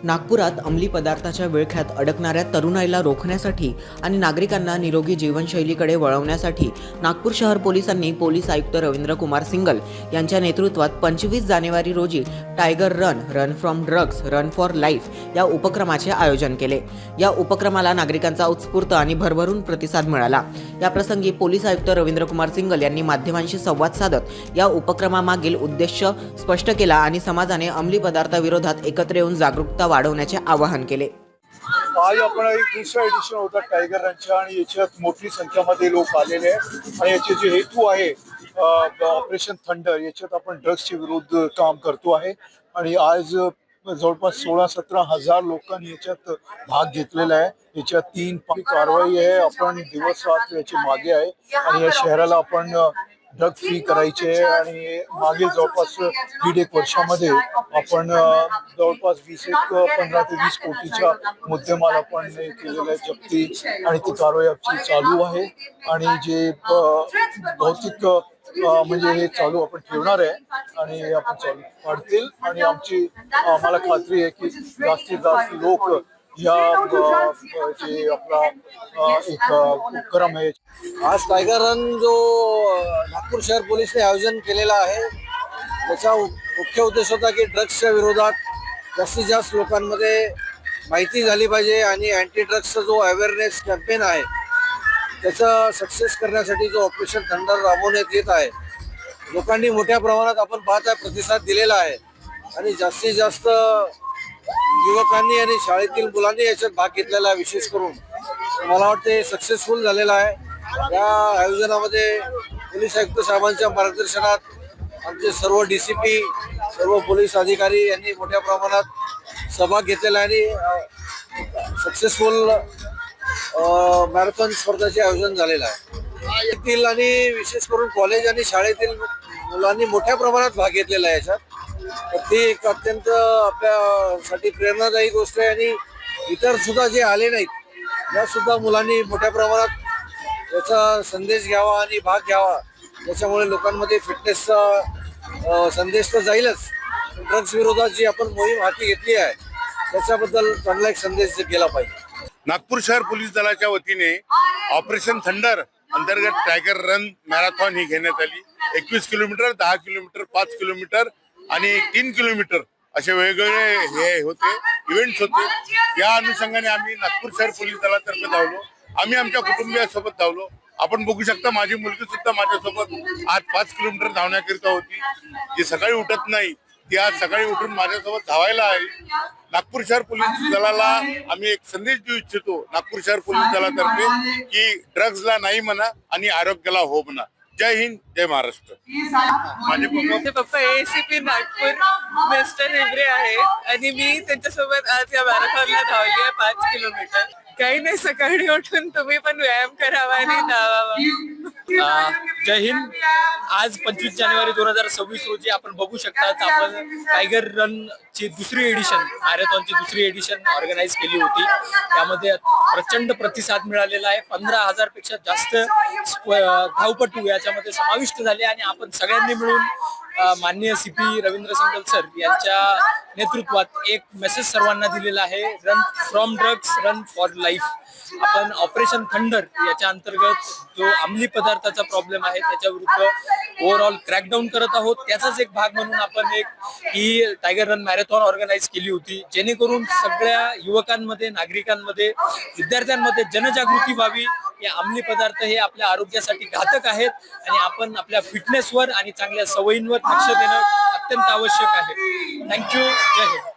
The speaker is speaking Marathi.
नागपुरात अंमली पदार्थाच्या विळख्यात अडकणाऱ्या तरुणाईला रोखण्यासाठी आणि नागरिकांना निरोगी जीवनशैलीकडे वळवण्यासाठी नागपूर शहर पोलिसांनी पोलीस आयुक्त रवींद्र कुमार सिंगल यांच्या नेतृत्वात 25 जानेवारी रोजी tiger run from drugs run for life या उपक्रमाचे आयोजन केले। या उपक्रमाला नागरिकांचा उत्स्फूर्त आणि भरभरून प्रतिसाद मिळाला। या प्रसंगी पोलीस आयुक्त रवींद्र कुमार सिंगल यांनी माध्यमांशी संवाद साधत या उपक्रमामागील उद्देश स्पष्ट केला आणि समाजाने अंमली पदार्थाविरोधात एकत्र येऊन जागरूकता वाढवण्याचे आवाहन केले। आज आपण एक दुसरा एडिशन होता टायगर रनचा आणि याच्यात मोठी संख्येमध्ये लोक आलेले आहेत आणि याचे जे हेतू आहे ऑपरेशन थंडर, याच्यात आपण ड्रग्सच्या विरुद्ध काम करतो आहे आणि आज जवळपास 16-17 हजार लोकांनी याच्यात भाग घेतलेला आहे। याच्यात 3 कारवाई आहे, आपण दिवस रात्र याच्या मागे आहे आणि या शहराला आपण ड्रग फ्री करायचे आहे आणि मागील जवळपास 1.5 वर्षामध्ये आपण जवळपास 15 ते 20 कोटीचा मुद्देमाल आपण केलेला आहे जप्ती आणि ती कारवाई आपली चालू आहे आणि जे भौतिक म्हणजे हे चालू आपण ठेवणार आहे आणि आपण चालू वाढतील आणि आम्हाला खात्री आहे की जास्तीत जास्त लोक या जे आपला एक उपक्रम आहे। आज टायगर रन जो नागपूर शहर पोलीसने आयोजन केलेला आहे त्याचा मुख्य उद्देश होता की ड्रग्सच्या विरोधात जास्तीत जास्त लोकांमध्ये माहिती झाली पाहिजे आणि अँटी ड्रग्सचा जो अवेअरनेस कॅम्पेन आहे त्याचा सक्सेस करण्यासाठी जो ऑपरेशन थंडर राबवण्यात येत आहे। लोकांनी मोठ्या प्रमाणात आपण पाहत आहे प्रतिसाद दिलेला आहे आणि जास्तीत जास्त युवकांनी आणि शाळेतील मुलांनी याच्यात भाग घेतलेला आहे। विशेष करून मला वाटते सक्सेसफुल झालेला आहे। या आयोजनामध्ये पोलीस आयुक्त साहेबांच्या मार्गदर्शनात आमचे सर्व DCP, सर्व पोलीस अधिकारी यांनी मोठ्या प्रमाणात सहभाग घेतलेला आहे आणि सक्सेसफुल मॅरेथॉन स्पर्धेचे आयोजन झालेलं आहे। येथील आणि विशेष करून कॉलेज आणि शाळेतील मुलांनी मोठ्या प्रमाणात भाग घेतलेला आहे याच्यात। तर ती एक अत्यंत आपल्यासाठी प्रेरणादायी गोष्ट आहे आणि इतर सुद्धा जे आले नाहीत या सुद्धा मुलांनी मोठ्या प्रमाणात याचा संदेश घ्यावा आणि भाग घ्यावा। त्याच्यामुळे लोकांमध्ये फिटनेसचा संदेश तर जाईलच, ड्रग्स विरोधात जी आपण मोहीम हाती घेतली आहे त्याच्याबद्दल चांगला एक संदेश गेला पाहिजे। नागपूर शहर पोलीस दलाच्या वतीने ऑपरेशन थंडर अंतर्गत टायगर रन मॅरेथॉन ही घेण्यात आली। 21 किलोमीटर, 10 किलोमीटर, 5 किलोमीटर आणि 3 किलोमीटर असे वेगवेगळे हे होते, इव्हेंट्स होते। या अनुषंगाने आम्ही नागपूर शहर पोलीस दलातर्फे धावलो, आम्ही आमच्या कुटुंबियासोबत धावलो। आपण बघू शकता माझी मुलगी सुद्धा माझ्यासोबत आज 5 किलोमीटर धावण्याकरिता होती। जी सकाळी उठत नाही ती आज सकाळी उठून माझ्यासोबत धावायला आली। नागपूर शहर पोलीस दलाला आम्ही एक संदेश देऊ इच्छितो नागपूर शहर पोलीस दलातर्फे की ड्रग्सला नाही म्हणा आणि आरोग्याला हो म्हणा। जय हिंद, जय महाराष्ट्र। माझे पप्पा ACP नागपूर मिस्टर हिवरे आहे आणि मी त्यांच्यासोबत आज या मॅरेथॉनला धावली आहे 5 किलोमीटर। काही नाही, सकाळी उठून तुम्ही पण व्यायाम करावा आणि धावावा। जय हिंद। आज 25 जानेवारी 2026 रोजी आपण बघू शकता आपण टायगर रन ची दुसरी एडिशन, मॅरेथॉनची दुसरी एडिशन ऑर्गनाईज केली होती। त्यामध्ये प्रचंड प्रतिसाद मिळालेला आहे। 15,000 पेक्षा जास्त धावपटू याच्यामध्ये समाविष्ट झाले आणि आपण सगळ्यांनी मिळून माननीय CP रवींद्र सिंगल सर यांच्या नेतृत्वात एक मेसेज सर्वांना दिलेला आहे, run from drugs run for life. आपण ऑपरेशन थंडर याच्या अंतर्गत जो अंमली पदार्थाचा प्रॉब्लेम आहे त्याच्या विरुद्ध ओव्हरऑल क्रॅकडाऊन करत आहोत। त्याचाच एक भाग म्हणून आपण ही टायगर रन मॅरेथॉन ऑर्गनाईज केली होती, जेणेकरून सगळ्या युवकांमध्ये, नागरिकांमध्ये, विद्यार्थ्यांमध्ये जनजागृती व्हावी। हे अंमली पदार्थ हे आपल्या आरोग्यासाठी घातक आहेत आणि आपण आपल्या फिटनेसवर आणि चांगल्या सवयींवर लक्ष देणं अत्यंत आवश्यक आहे। थँक्यू। जय हिंद।